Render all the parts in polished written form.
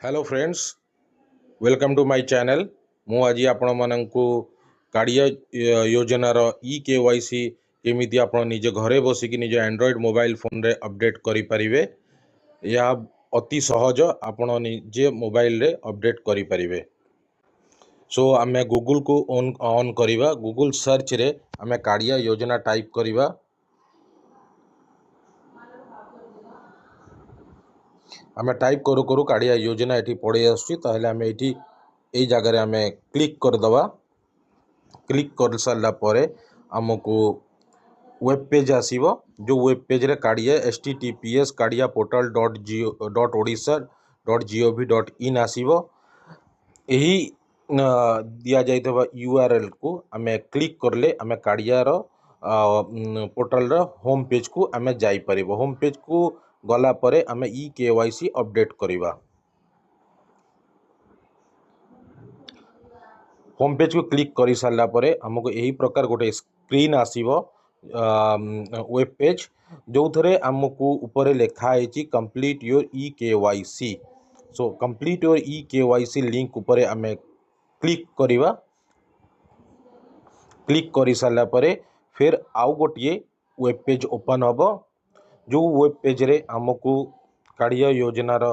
Hello friends, welcome to my channel. मु आज आपण माननकु काड़िया योजनार ई केवाईसी केमिति आपण निज घरे बसिकी निज एंड्रॉइड मोबाइल फोन रे अपडेट करि परिबे। या अति सहज आपण निजे मोबाइल रे अपडेट करि परिबे। सो आमे गूगल को ऑन करिवा। गूगल सर्च रे आमे काड़िया योजना टाइप करिवा। आमे टाइप करू करू काड़िया योजना एठी पड़े आसुची, ताहले आमे एठी एई जगह आमे क्लिक कर दवा। क्लिक कर सारा पर आमको वेब पेज आसीबो। जो वेब पेज रे काड़िया https काड़िया पोर्टल .odisha.gov.in आसीबो। यही दिया जाइथबा URL को आमे क्लिक करले आमे काड़िया रो पोर्टल रो होम पेज को आमे जाई परिबो। होम पेज को गला परे आमे ई केवाईसी अपडेट करिबा। होम पेज को क्लिक कर सारा पर आमको यही प्रकार गोटे स्क्रीन आसीबो वेब पेज, जो थरे आमको ऊपर लिखाई complete your e KYC. So complete your e KYC link ऊपर आमे क्लिक करिबा। क्लिक कर सारा पर फिर आउ गोटे वेब पेज ओपन हम। जो वेब पेज रे आमको काड़िया योजनार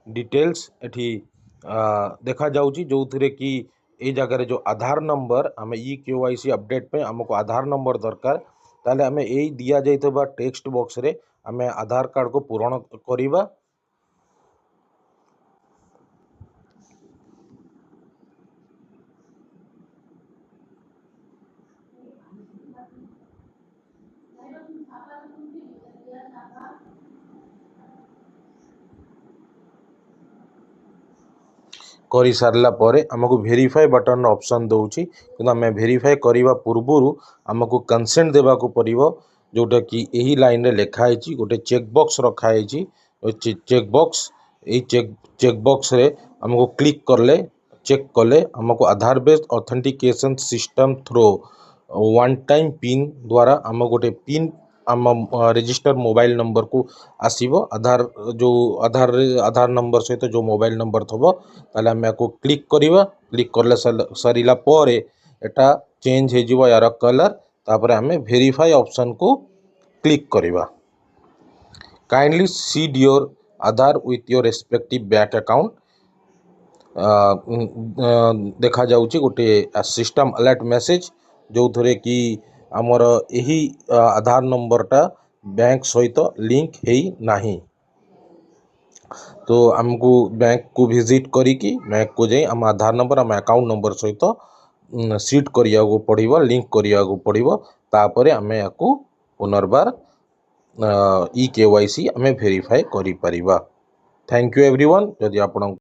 डिटेल्स एठी देखा जाउची, जो थरे कि ए जगह जो आधार नंबर आम ई केवाईसी अपडेट पे आमको आधार नंबर दरकार। ताले आमे एई दिया जाइतबा टेक्स्ट बॉक्स रे आमे आधार कार्ड को पूरण करिबा। करी सारला परे आमको वेरीफाई बटन ऑप्शन दउची, कि आमे वेरीफाई करिवा पूर्वरु आमको कंसेंट देबा को पड़िबो। जोटा कि यही लाइन रे लिखा है गोटे चेक बॉक्स रखा है। चेक बॉक्स ए चेक बॉक्स रे हमको क्लिक करले चेक कले हमको Aadhaar based authentication system through one time pin द्वारा आम गोटे पिन आम रजिस्टर मोबाइल नंबर को आसीबो। आधार जो आधार नंबर सहित जो मोबाइल नंबर थबो ताले आमे को क्लिक करिवा। क्लिक करले सरीला परे एटा चेंज हे जिवो यार कलर। तापर आमे वेरीफाई ऑप्शन को क्लिक करिवा। Kindly seed your Aadhaar with your respective bank account. देखा जाउची गोटे सिस्टम अलर्ट मैसेज, जो थरे कि आमर यही आधार नंबरटा बैंक सहित लिंक हेई नाही। तो आमको बैंक को विजिट करिकी बैंक को जाई आम आधार नंबर आम अकाउंट नंबर सहित सीट करिया को पड़िबो, लिंक करिया को पड़िबो। तापरे आमे याकू पुनर्बार ई केवाईसी आमे वेरीफाई करि परिबा। Thank you everyone. यदि आपण